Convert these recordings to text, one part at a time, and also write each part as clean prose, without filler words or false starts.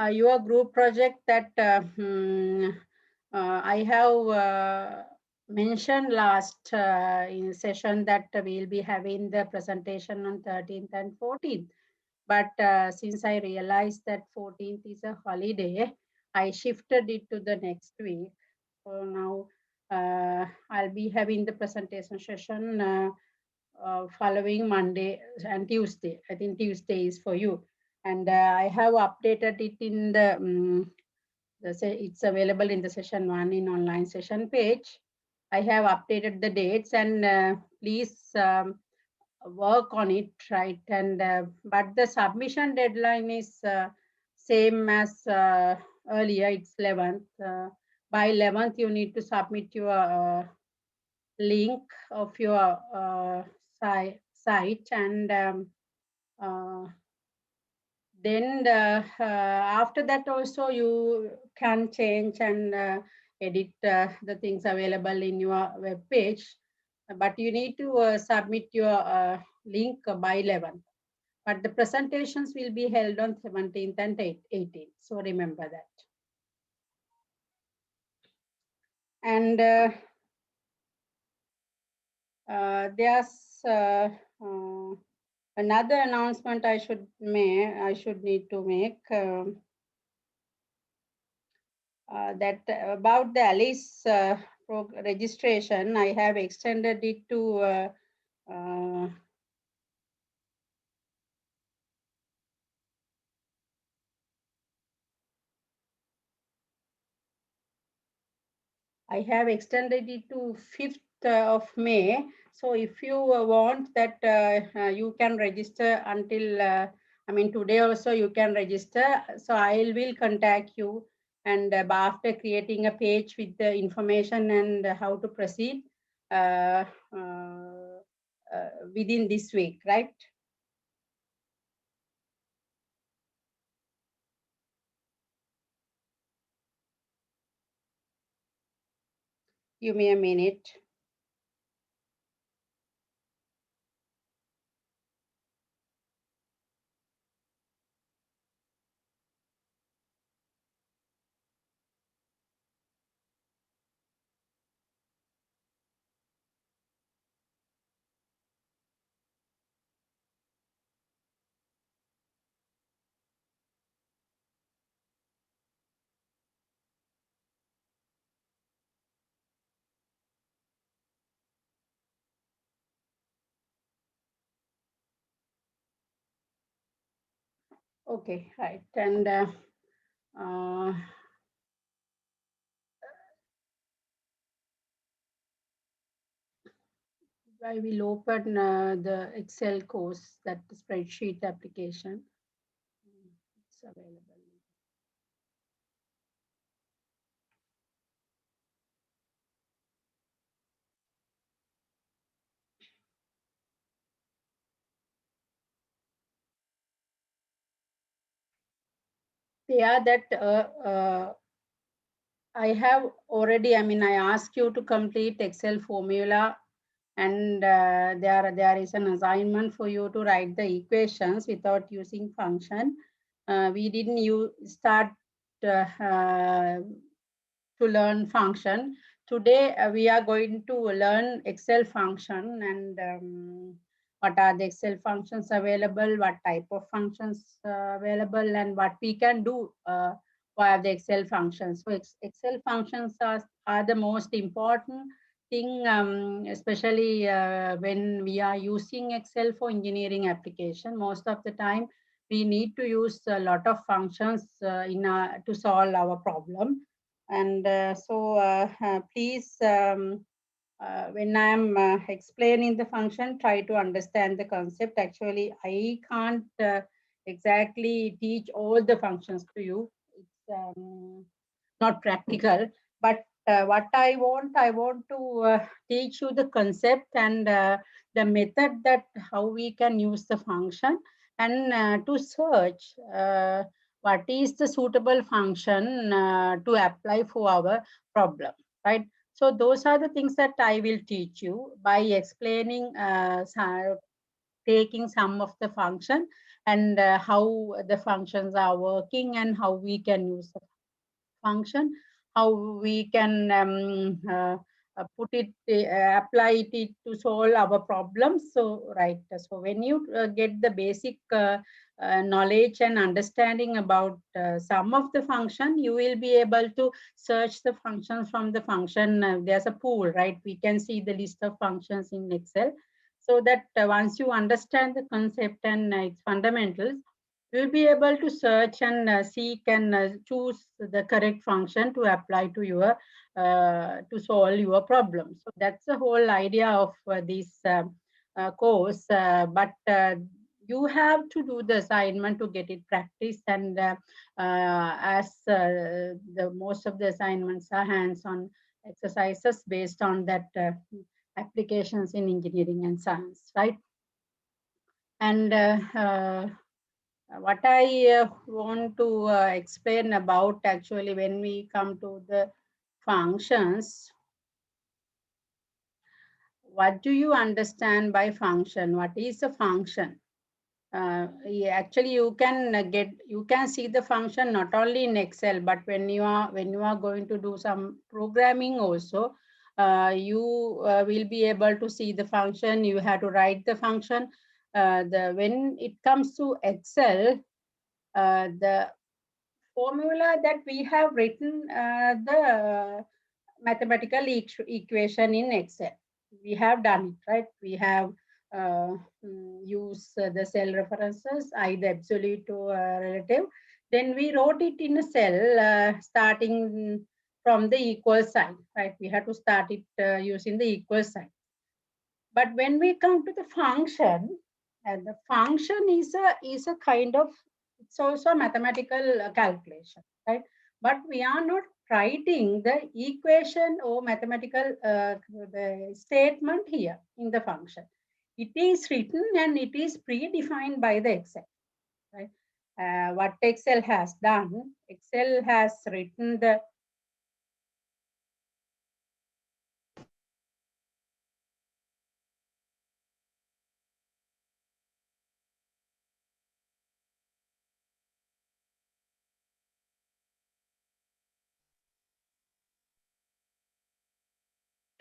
your group project that I have mentioned last in session that we'll be having the presentation on 13th and 14th. But since I realized that 14th is a holiday, I shifted it to the next week. So now I'll be having the presentation session following Monday and Tuesday. I think Tuesday is for you. And I have updated it in it's available in the session 1 in online session page. I have updated the dates and please work on it, right? And but the submission deadline is same as earlier. It's 11th. By 11th, you need to submit your link of your site, and uh, then after that also you can change and edit the things available in your web page, but you need to submit your link by 11th. But the presentations will be held on 17th and 18th, so remember that. And there's another announcement I should need to make, that about the ALICE registration. I have extended it to I have extended it to 5th of May. So if you want that, you can register until, I mean, today also you can register. So I will contact you, and after creating a page with the information and how to proceed within this week, right? Give me a minute. Okay, right. And I will open the Excel course, that spreadsheet application. It's available. Yeah, that I have already, I mean, I asked you to complete Excel formula, and there is an assignment for you to write the equations without using function. We didn't start to learn function. Today, we are going to learn Excel function, and what are the Excel functions available, what type of functions available, and what we can do via the Excel functions. So Excel functions are the most important thing, especially when we are using Excel for engineering application. Most of the time, we need to use a lot of functions to solve our problem. And please, when I am explaining the function, try to understand the concept. Actually, I can't exactly teach all the functions to you. It's not practical. But what I want to teach you the concept and the method, that how we can use the function, and to search what is the suitable function to apply for our problem, right? So those are the things that I will teach you by explaining, taking some of the function and how the functions are working and how we can use the function, how we can put it, apply it to solve our problems. So, right. So when you get the basic knowledge and understanding about some of the function, you will be able to search the functions from the function. There's a pool, right? We can see the list of functions in Excel. So that once you understand the concept and its fundamentals, you'll be able to search and seek and choose the correct function to apply to your to solve your problem. So that's the whole idea of this course. But you have to do the assignment to get it practiced, and as the most of the assignments are hands-on exercises based on that applications in engineering and science, right? And what I want to explain about, actually, when we come to the functions, what do you understand by function? What is a function? Yeah, actually, you can see the function not only in Excel, but when you are going to do some programming also, you will be able to see the function. You have to write the function. When it comes to Excel, the formula that we have written the mathematical equation in Excel. We have done it, right? We have used the cell references, either absolute or relative. Then we wrote it in a cell starting from the equal sign, right? We have to start it using the equal sign. But when we come to the function, and the function is a kind of, it's also a mathematical calculation, right? But we are not writing the equation or mathematical the statement here in the function. It is written and it is predefined by the Excel, right? What Excel has done, Excel has written the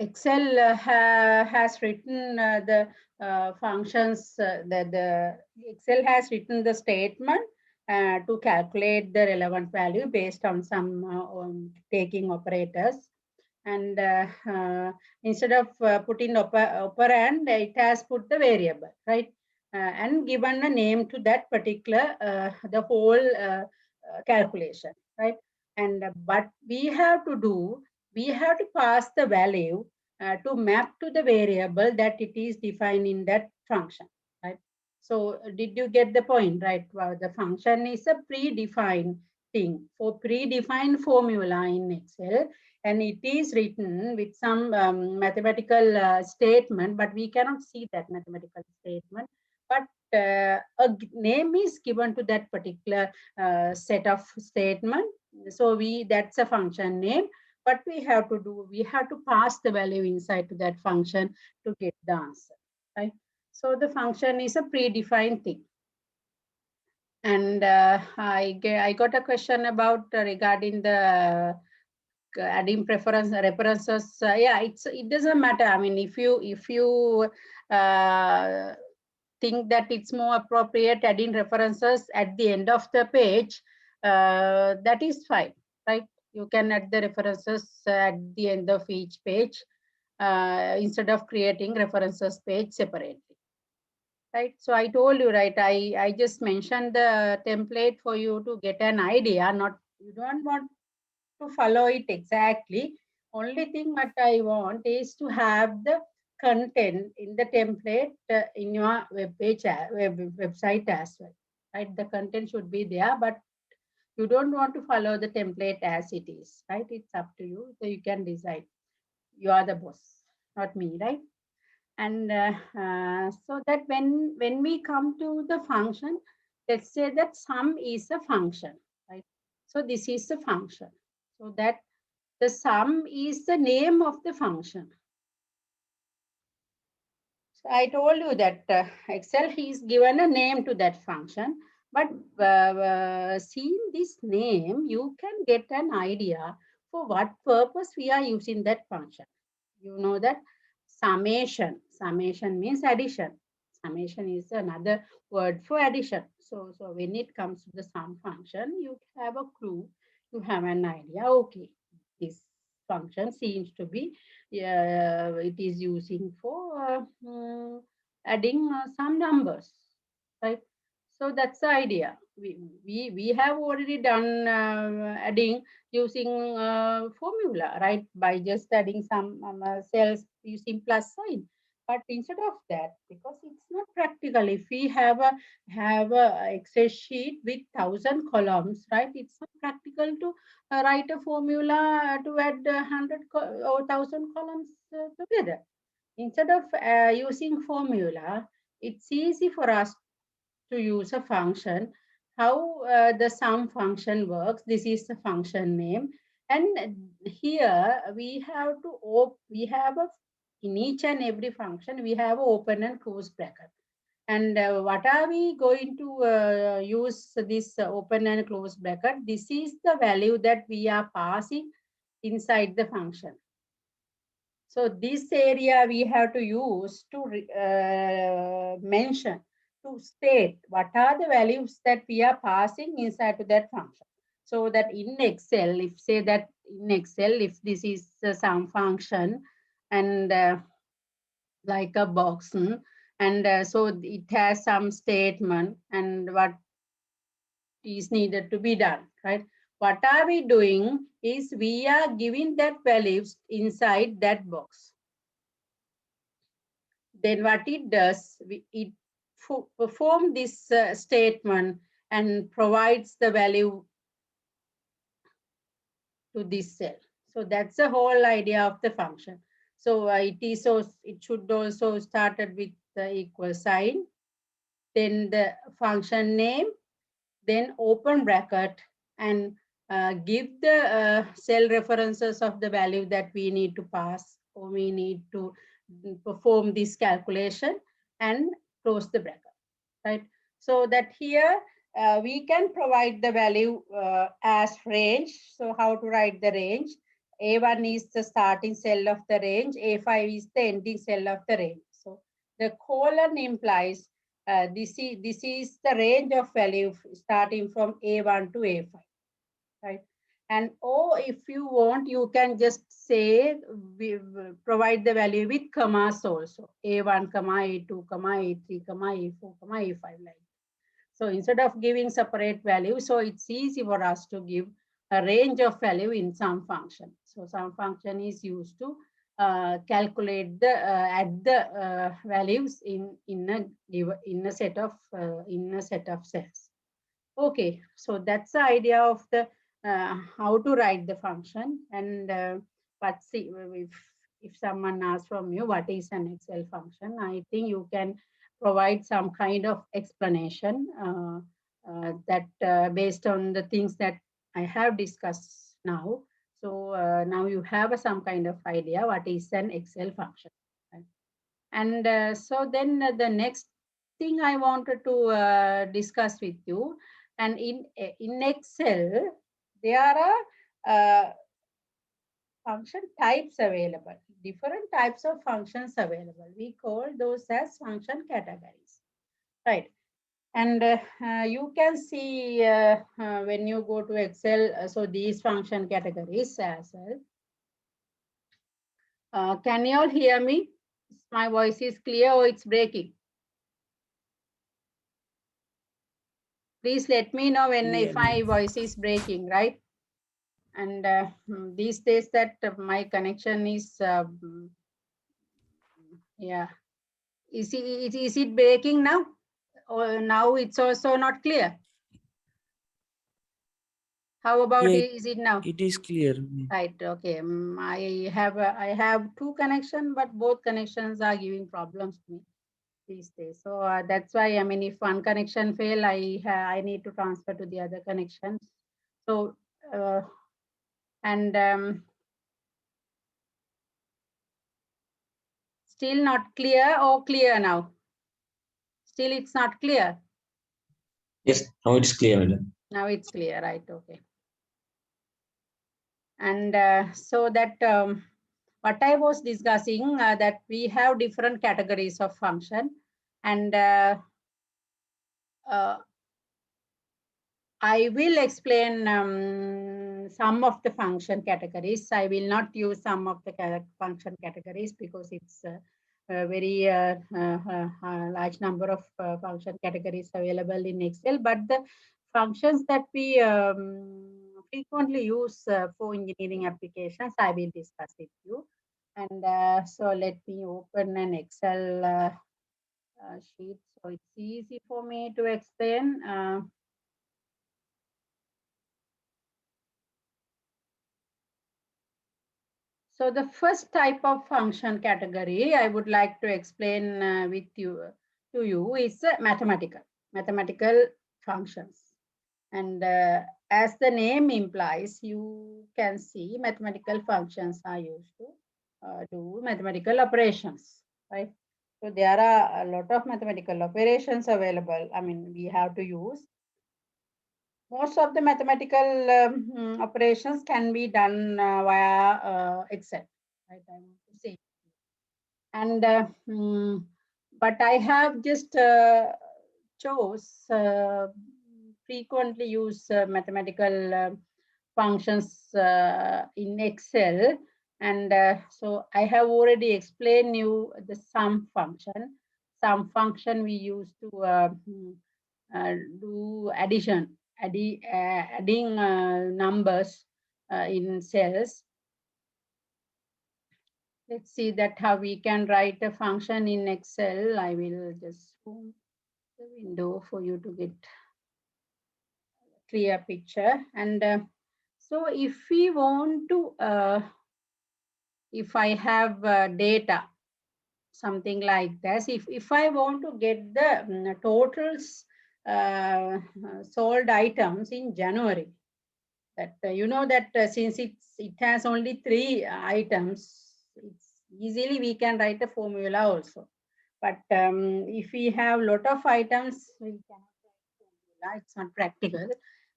Excel has written the functions, the Excel has written the statement to calculate the relevant value based on some taking operators. And instead of putting operand, it has put the variable, right? And given a name to that particular, the whole calculation, right? And but we have to pass the value to map to the variable that it is defined in that function, right? So did you get the point, right? Well, the function is a predefined thing for predefined formula in Excel, and it is written with some mathematical statement, but we cannot see that mathematical statement. But name is given to that particular set of statement. So that's a function name, but we have to pass the value inside to that function to get the answer, right? So the function is a predefined thing. And I got a question about regarding the adding references. Yeah, it doesn't matter. I mean, if you think that it's more appropriate adding references at the end of the page, that is fine, right? You can add the references at the end of each page instead of creating references page separately. Right. So I told you, right, I just mentioned the template for you to get an idea. Not, you don't want to follow it exactly. Only thing what I want is to have the content in the template in your website as well. Right. The content should be there, but you don't want to follow the template as it is. Right. It's up to you. So you can decide. You are the boss, not me, right? And so that when we come to the function, let's say that sum is a function, right? So this is the function. So that the sum is the name of the function. I told you that Excel is given a name to that function, but seeing this name, you can get an idea for what purpose we are using that function. You know that summation means addition. Summation is another word for addition. So when it comes to the sum function, you have a clue, you have an idea. Okay, this function seems to be it is using for adding some numbers, right? So that's the idea. We have already done adding using formula, right? By just adding some cells using plus sign. But instead of that, because it's not practical, if we have a Excel sheet with 1,000 columns, right? It's not practical to write a formula to add 100 or 1,000 columns together. Instead of using formula, it's easy for us to use a function. How the sum function works, this is the function name. And here we have to, we have a, in each and every function, we have a open and close bracket. And what are we going to use this open and close bracket? This is the value that we are passing inside the function. So this area we have to use to mention, to state what are the values that we are passing inside to that function. So that in Excel, if say that in Excel, if this is some function and like a box, and so it has some statement and what is needed to be done, right? What are we doing is we are giving that values inside that box. Then what it does, it perform this statement and provides the value to this cell. So that's the whole idea of the function. So it should also started with the equal sign, then the function name, then open bracket, and give the cell references of the value that we need to pass, or we need to perform this calculation, and close the bracket, right? So that here we can provide the value as range. So how to write the range? A1 is the starting cell of the range, A5 is the ending cell of the range. So the colon implies this is the range of value starting from A1 to A5, right? And or if you want, you can just say we provide the value with commas also, A1, A2, A3, A4, A5, like. So instead of giving separate value, so it's easy for us to give a range of value in some function. So some function is used to calculate the add the values in a set of cells. Okay, so that's the idea of the how to write the function. And but see, if someone asks from you what is an Excel function, I think you can provide some kind of explanation that based on the things that I have discussed now. So now you have some kind of idea what is an Excel function. Right? And so then the next thing I wanted to discuss with you, and in Excel, there are function types available, different types of functions available. We call those as function categories, right? And you can see when you go to Excel, so these function categories as well. Can you all hear me? My voice is clear or it's breaking? Please let me know when if my voice is breaking, right? And these days that my connection is, yeah. Is it breaking now? Or now it's also not clear? How about is it now? It is clear. Right, okay. I have two connections, but both connections are giving problems to me these days. So that's why, I mean, if one connection fail, I need to transfer to the other connections. So and Still not clear or clear now? Still it's not clear? Yes, now it's clear, madam. Now it's clear, right? Okay. And so that what I was discussing, that we have different categories of function, and I will explain some of the function categories. I will not use some of the function categories because it's a very large number of function categories available in Excel. But the functions that we frequently use for engineering applications, I will discuss with you. And so let me open an Excel sheet so it's easy for me to explain. So the first type of function category I would like to explain to you is mathematical functions. And as the name implies, you can see mathematical functions are used to do mathematical operations, right? So there are a lot of mathematical operations available. I mean, we have to use. Most of the mathematical operations can be done via Excel, right? I want to say. And but I have just chose frequently use mathematical functions in Excel. And so I have already explained you the sum function. Sum function we use to do addition, adding numbers in cells. Let's see that how we can write a function in Excel. I will just zoom the window for you to get a clear picture. And so if we want to, if I have data, something like this, if I want to get the totals sold items in January, that you know that since it has only 3 items, it's easily we can write a formula also. But if we have lot of items, we cannot write formula. It's not practical.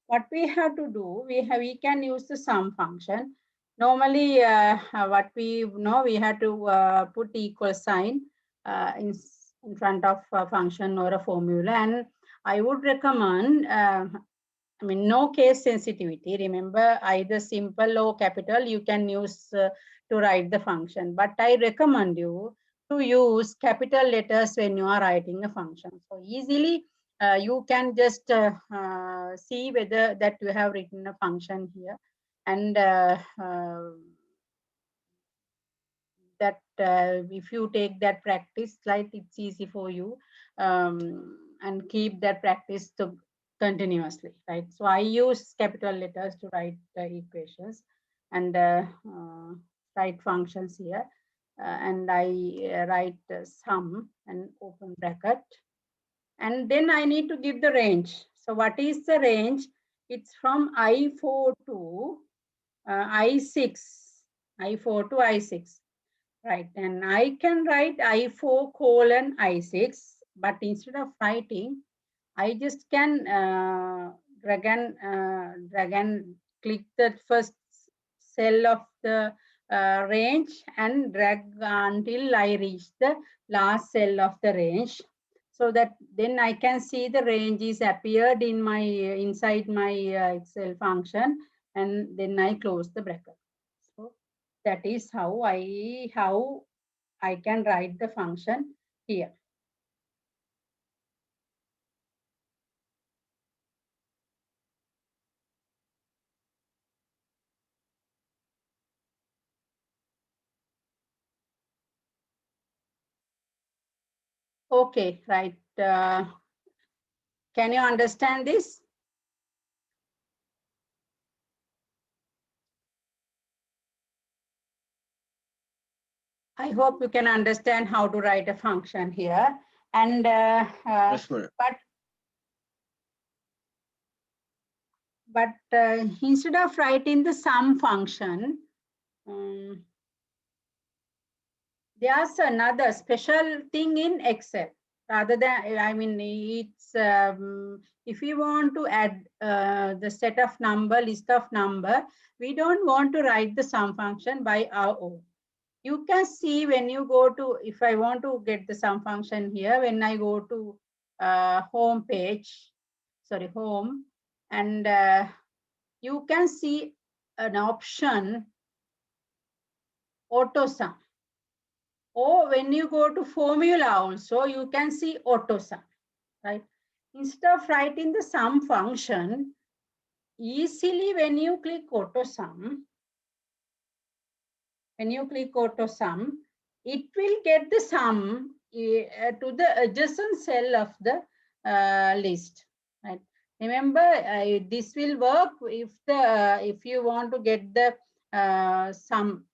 What we have to do, we can use the sum function. Normally, what we know, we have to put equal sign in front of a function or a formula. And I would recommend, I mean, no case sensitivity. Remember, either simple or capital, you can use to write the function. But I recommend you to use capital letters when you are writing a function. So easily, you can just see whether that you have written a function here. And that if you take that practice, like it's easy for you and keep that practice to continuously, right? So I use capital letters to write the equations and write functions here. And I write sum and open bracket. And then I need to give the range. So what is the range? It's from I4 to I6, I4 to I6. Right, and I can write I4 colon I6, but instead of writing, I just can drag and click the first cell of the range and drag until I reach the last cell of the range. So that then I can see the range is appeared in my inside my Excel function, and then I close the bracket. So that is how I can write the function here. Okay, right. Can you understand this? I hope you can understand how to write a function here. And Yes, madam. but instead of writing the sum function, there's another special thing in Excel. Rather than, I mean, it's if you want to add the set of number, list of number, we don't want to write the sum function by our own. You can see when you go to, if I want to get the sum function here, when I go to home page, sorry, home, and you can see an option auto sum. Or when you go to formula also, you can see auto sum, right? Instead of writing the sum function, easily when you click auto sum, it will get the sum to the adjacent cell of the list, right? Remember, this will work if you want to get the sum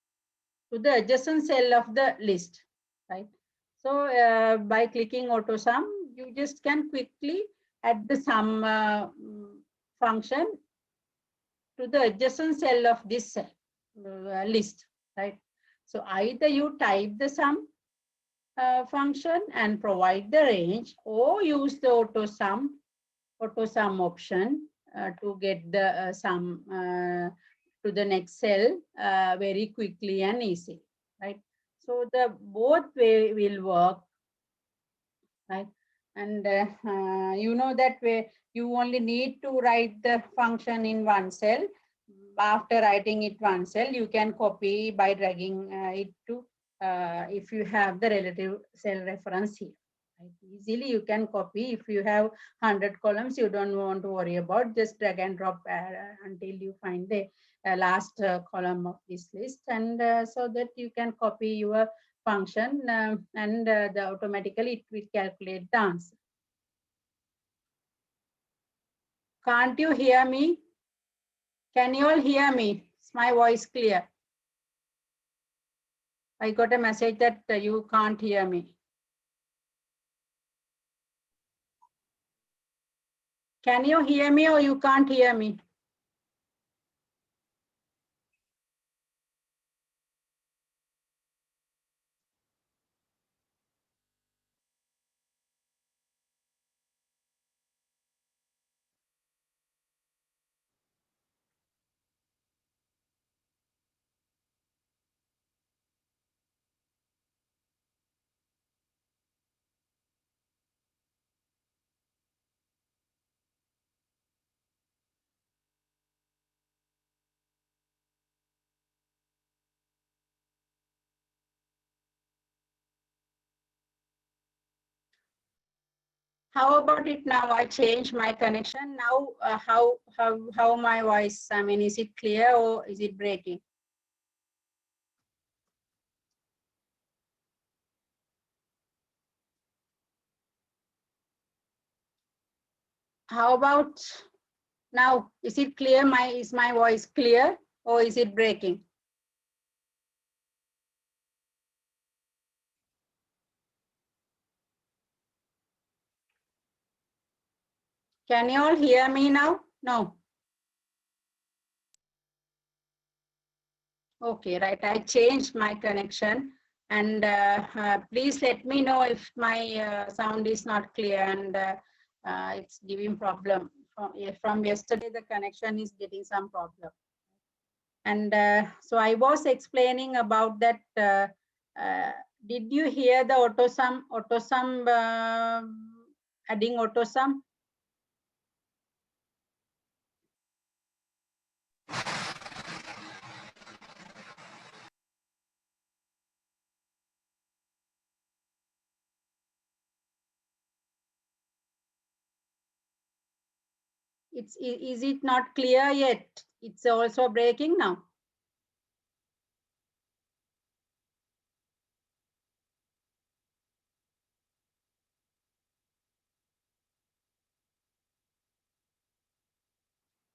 to the adjacent cell of the list, right? So by clicking auto sum, you just can quickly add the sum function to the adjacent cell of this cell, list, right? So either you type the sum function and provide the range, or use the auto sum option to get the sum to the next cell very quickly and easy, right? So the both way will work, right? And you know that way you only need to write the function in one cell. After writing it one cell, you can copy by dragging it to if you have the relative cell reference here. Right? Easily you can copy. If you have 100 columns, you don't want to worry about, just drag and drop until you find the last column of this list, and so that you can copy your function and automatically it will calculate the answer. Can't you hear me? Can you all hear me? Is my voice clear? I got a message that you can't hear me. Can you hear me or you can't hear me? How about it now? I changed my connection. Now, how my voice? I mean, is it clear or is it breaking? How about now? Is it clear? Is my voice clear or is it breaking? Can you all hear me now? No. Okay, right. I changed my connection, and please let me know if my sound is not clear and it's giving problem. From yesterday, the connection is getting some problem. And so I was explaining about that. Did you hear the AutoSum adding AutoSum? Is it not clear yet? It's also breaking now.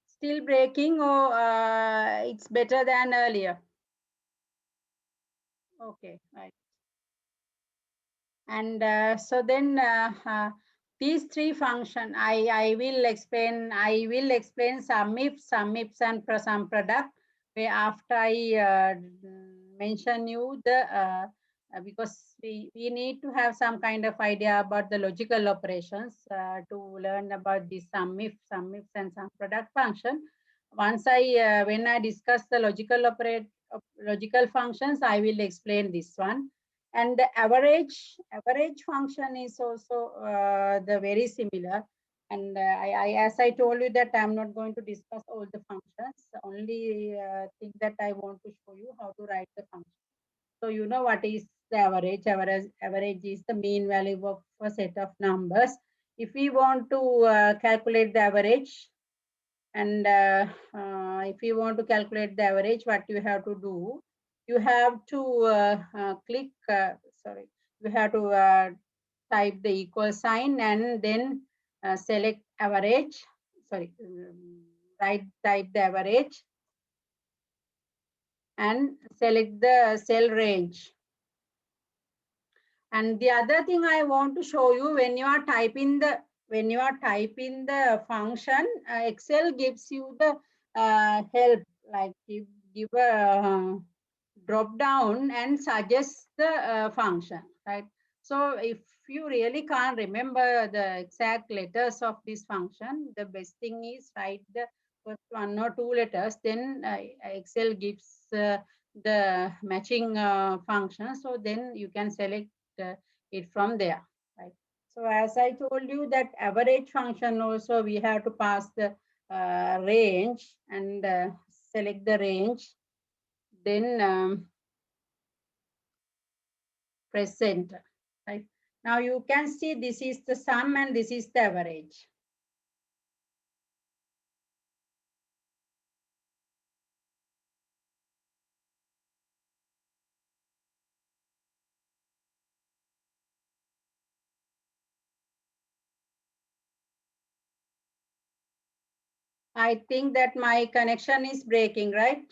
Still breaking, or it's better than earlier? Okay, right. And so then these three functions, I will explain sum ifs and sum product, where after I mention you the because we need to have some kind of idea about the logical operations to learn about the sum if and sum product function. Once when I discuss the logical functions, I will explain this one. And the average function is also the very similar. And as I told you that I'm not going to discuss all the functions. The only thing that I want to show you how to write the function. So you know what is the average? Average is the mean value of a set of numbers. If we want to calculate the average, and if you want to calculate the average, what you have to do, you have to click, sorry, you have to type the equal sign and then select average, sorry, type the average and select the cell range. And the other thing I want to show you, when you are typing the function, Excel gives you the help, like give a drop down and suggest the function, right? So if you really can't remember the exact letters of this function, the best thing is write the first 1 or 2 letters, then Excel gives the matching function, so then you can select it from there, right? So as I told you, that average function also we have to pass the range and select the range, then press enter, right? Now you can see this is the sum and this is the average. I think that my connection is breaking, right?